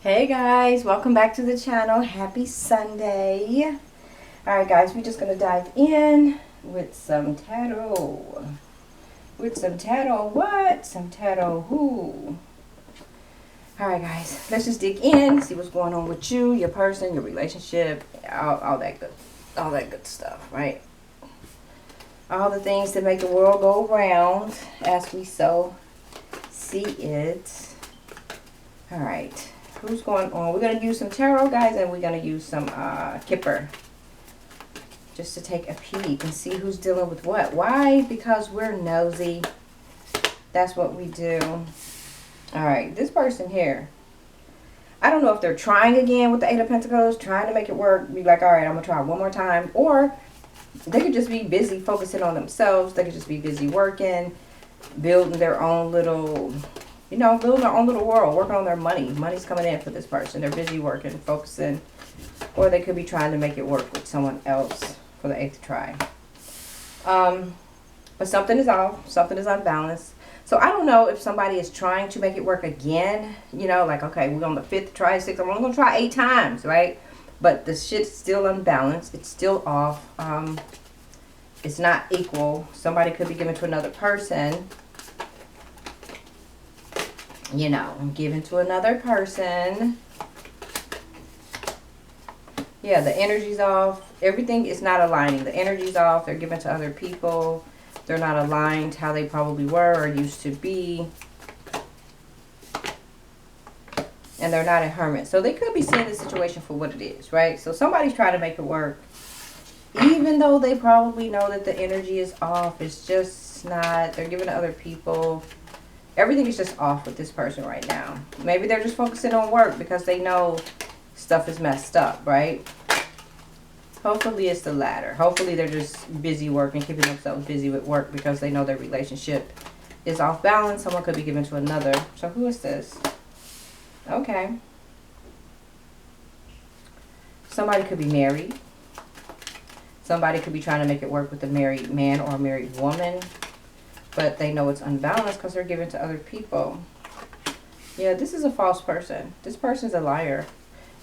Hey guys, welcome back to the channel. Happy Sunday. Alright guys, we're just going to dive in with some tarot. What? Some tarot who? Alright guys, let's just dig in, see what's going on with you, your person, your relationship, all that good stuff, right? All the things that make the world go round as we so see it. Alright. Who's going on? We're going to use some tarot, guys, and we're going to use some Kipper. Just to take a peek and see who's dealing with what. Why? Because we're nosy. That's what we do. Alright, this person here. I don't know if they're trying again with the Eight of Pentacles, trying to make it work. Be like, alright, I'm going to try one more time. Or they could just be busy focusing on themselves. They could just be busy working, building their own little... building their own little world, working on their money. Money's coming in for this person. They're busy working, focusing. Or they could be trying to make it work with someone else for the 8th try. But something is off. Something is unbalanced. So I don't know if somebody is trying to make it work again. Like, okay, we're on the 5th try, 6th. I'm only going to try 8 times, right? But the shit's still unbalanced. It's still off. It's not equal. Somebody could be given to another person. Given to another person. Yeah, the energy's off. Everything is not aligning. The energy's off. They're given to other people. They're not aligned how they probably were or used to be. And they're not a hermit. So they could be seeing the situation for what it is, right? So somebody's trying to make it work. Even though they probably know that the energy is off. It's just not. They're giving to other people. Everything is just off with this person right now. Maybe they're just focusing on work because they know stuff is messed up, right? Hopefully it's the latter. Hopefully they're just busy working, keeping themselves busy with work because they know their relationship is off balance. Someone could be given to another. So who is this? Okay. Somebody could be married. Somebody could be trying to make it work with a married man or a married woman. But they know it's unbalanced because they're given to other people. Yeah, this is a false person. This person's a liar.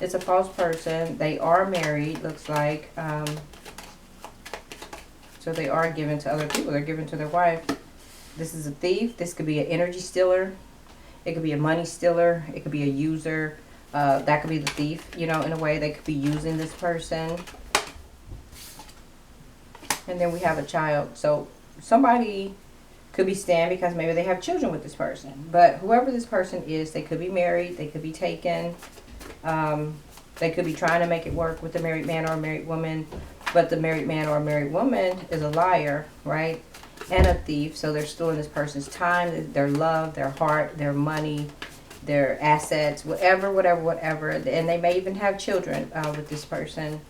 It's a false person. They are married, looks like. So they are given to other people. They're given to their wife. This is a thief. This could be an energy stealer. It could be a money stealer. It could be a user. That could be the thief, in a way. They could be using this person. And then we have a child. So somebody... could be staying because maybe they have children with this person. But whoever this person is, they could be married. They could be taken. They could be trying to make it work with a married man or a married woman. But the married man or a married woman is a liar, right? And a thief. So they're stealing this person's time, their love, their heart, their money, their assets, whatever. And they may even have children with this person.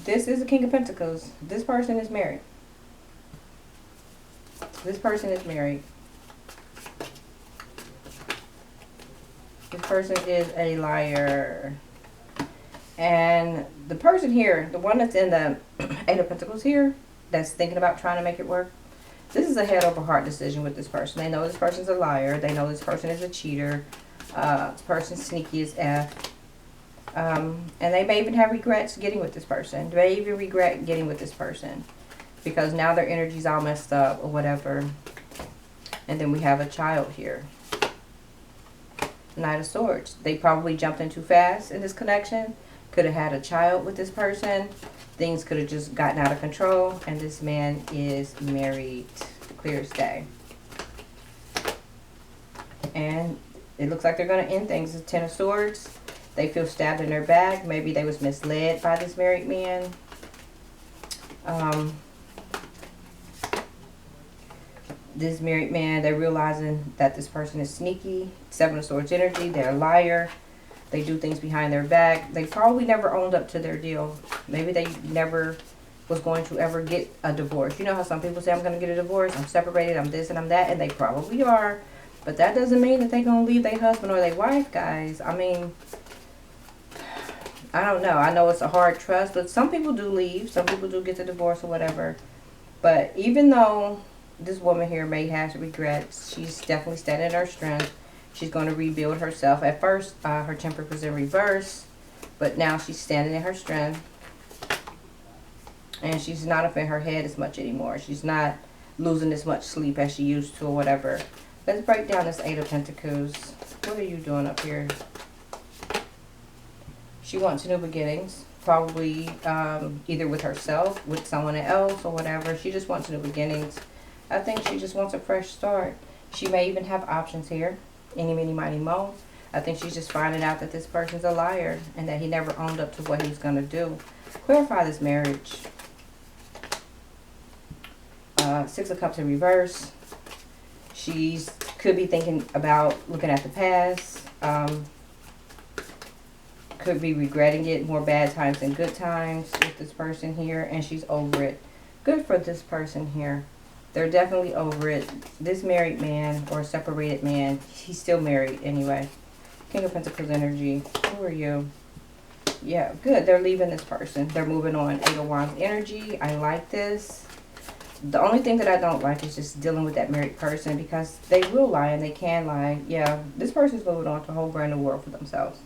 This is the King of Pentacles. This person is married. This person is married. This person is a liar. And the person here, the one that's in the 8 of Pentacles here, that's thinking about trying to make it work, this is a head over heart decision with this person. They know this person's a liar. They know this person is a cheater. This person's sneaky as F. And they may even have regrets getting with this person. They may even regret getting with this person. Because now their energy's all messed up or whatever. And then we have a child here. Knight of Swords. They probably jumped in too fast in this connection. Could have had a child with this person. Things could have just gotten out of control. And this man is married. Clear as day. And it looks like they're going to end things. It's 10 of Swords. They feel stabbed in their back. Maybe they was misled by this married man. This married man, they're realizing that this person is sneaky. 7 of Swords energy. They're a liar. They do things behind their back. They probably never owned up to their deal. Maybe they never was going to ever get a divorce. You know how some people say, I'm going to get a divorce. I'm separated. I'm this and I'm that. And they probably are. But that doesn't mean that they're going to leave their husband or their wife, guys. I mean, I don't know. I know it's a hard trust. But some people do leave. Some people do get the divorce or whatever. But even though this woman here may have regrets, she's definitely standing in her strength. She's going to rebuild herself. At first, her temper was in reverse, but now she's standing in her strength. And she's not up in her head as much anymore. She's not losing as much sleep as she used to or whatever. Let's break down this Eight of Pentacles. What are you doing up here? She wants new beginnings. Probably either with herself, with someone else, or whatever. She just wants new beginnings. I think she just wants a fresh start. She may even have options here. Any, many, mighty, mo. I think she's just finding out that this person's a liar and that he never owned up to what he was going to do. Clarify this marriage. Six of Cups in reverse. She could be thinking about looking at the past. Could be regretting it. More bad times than good times with this person here. And she's over it. Good for this person here. They're definitely over it. This married man or separated man, he's still married anyway. King of Pentacles energy. Who are you? Yeah, good. They're leaving this person. They're moving on. Eight of Wands energy. I like this. The only thing that I don't like is just dealing with that married person because they will lie and they can lie. Yeah, this person's moving on to a whole brand new world for themselves.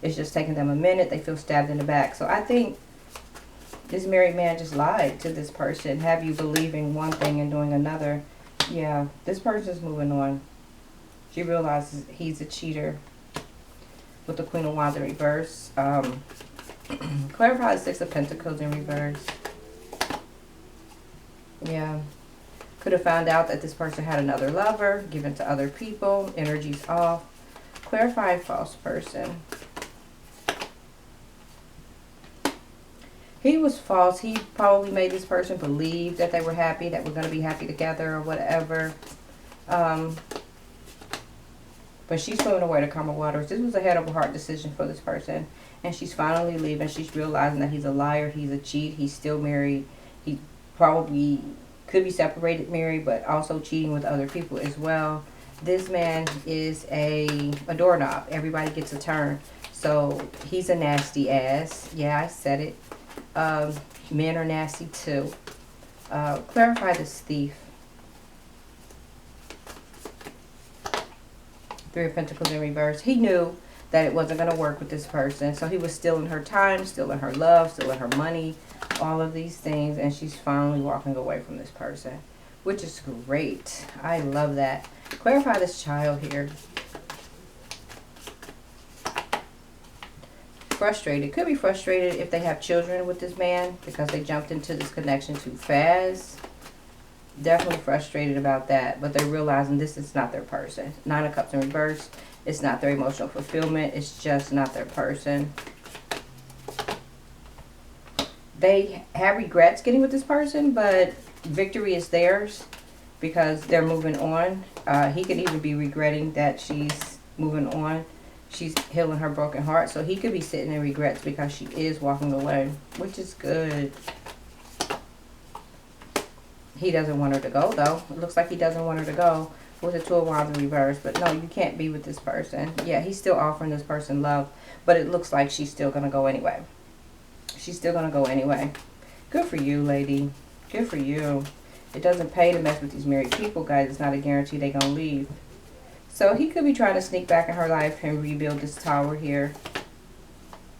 It's just taking them a minute. They feel stabbed in the back. So I think this married man just lied to this person. Have you believing one thing and doing another. Yeah, this person's moving on. She realizes he's a cheater. With the Queen of Wands in reverse. Clarify the Six of Pentacles in reverse. Yeah. Could have found out that this person had another lover. Given to other people. Energy's off. Clarify false person. He was false. He probably made this person believe that they were happy, that we're going to be happy together or whatever. But she's swimming away to calmer waters. This was a head over heart decision for this person. And she's finally leaving. She's realizing that he's a liar. He's a cheat. He's still married. He probably could be separated, married, but also cheating with other people as well. This man is a doorknob. Everybody gets a turn. So he's a nasty ass. Yeah, I said it. Men are nasty too. Clarify this thief. Three of Pentacles in reverse. He knew that it wasn't going to work with this person. So he was stealing her time, stealing her love, stealing her money, all of these things. And she's finally walking away from this person, which is great. I love that. Clarify this child here. Frustrated. Could be frustrated if they have children with this man because they jumped into this connection too fast. Definitely frustrated about that, but they're realizing this is not their person. Nine of Cups in reverse. It's not their emotional fulfillment. It's just not their person. They have regrets getting with this person, but victory is theirs because they're moving on. He could even be regretting that she's moving on. She's healing her broken heart. So he could be sitting in regrets because she is walking away, which is good. He doesn't want her to go, though. It looks like he doesn't want her to go with the Two of Wands in reverse. But no, you can't be with this person. Yeah, he's still offering this person love. But it looks like she's still going to go anyway. She's still going to go anyway. Good for you, lady. Good for you. It doesn't pay to mess with these married people, guys. It's not a guarantee they're going to leave. So he could be trying to sneak back in her life and rebuild this tower here.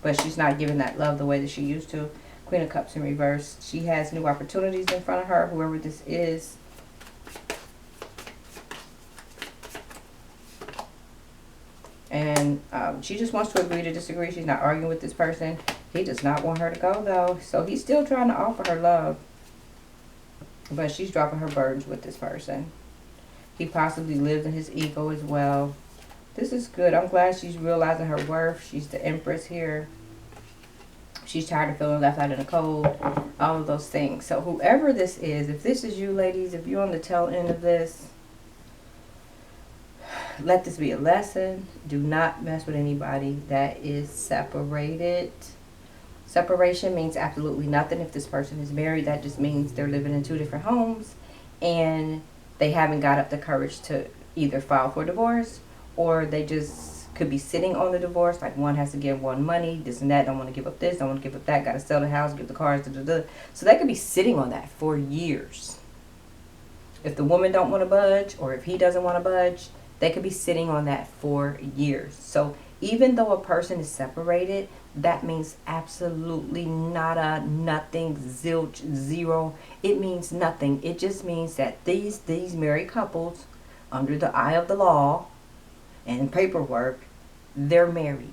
But she's not giving that love the way that she used to. Queen of Cups in reverse. She has new opportunities in front of her, whoever this is. And she just wants to agree to disagree. She's not arguing with this person. He does not want her to go, though. So he's still trying to offer her love. But she's dropping her burdens with this person. He possibly lives in his ego as well. This is good. I'm glad she's realizing her worth. She's the Empress here. She's tired of feeling left out in the cold. All of those things. So whoever this is, if this is you, ladies, if you're on the tail end of this, let this be a lesson. Do not mess with anybody that is separated. Separation means absolutely nothing. If this person is married, that just means they're living in two different homes and they haven't got up the courage to either file for divorce, or they just could be sitting on the divorce. Like one has to give one money, this and that, don't want to give up this, don't want to give up that, got to sell the house, give the cars, da, da, da. So they could be sitting on that for years. If the woman don't want to budge, or if he doesn't want to budge, They could be sitting on that for years. So even though a person is separated, that means absolutely nada, nothing, zilch, zero. It means nothing. It just means that these married couples, under the eye of the law and paperwork, they're married.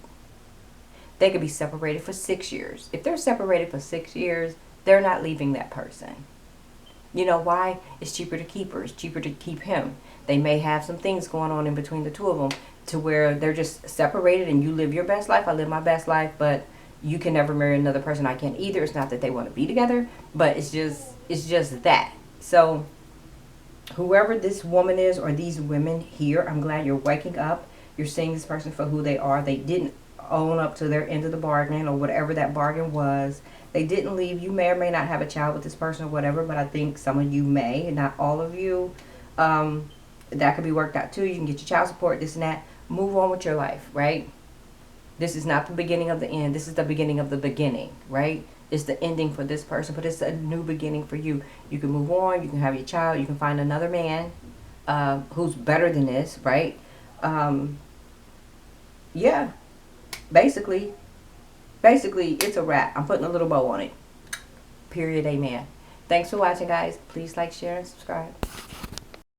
They could be separated for 6 years. If they're separated for 6 years, they're not leaving that person. You know why? It's cheaper to keep her. It's cheaper to keep him. They may have some things going on in between the two of them to where they're just separated, and you live your best life, I live my best life, but you can never marry another person. I can't either. It's not that they want to be together, but it's just that. So whoever this woman is, or these women here, I'm glad you're waking up. You're seeing this person for who they are. They didn't own up to their end of the bargain, or whatever that bargain was. They didn't leave. You may or may not have a child with this person or whatever, but I think some of you may, not all of you. That could be worked out too. You can get your child support, this and that. Move on with your life, right? This is not the beginning of the end. This is the beginning of the beginning, right? It's the ending for this person, but it's a new beginning for you. You can move on. You can have your child. You can find another man who's better than this, right? Yeah. Basically, it's a wrap. I'm putting a little bow on it. Period. Amen. Thanks for watching, guys. Please like, share, and subscribe.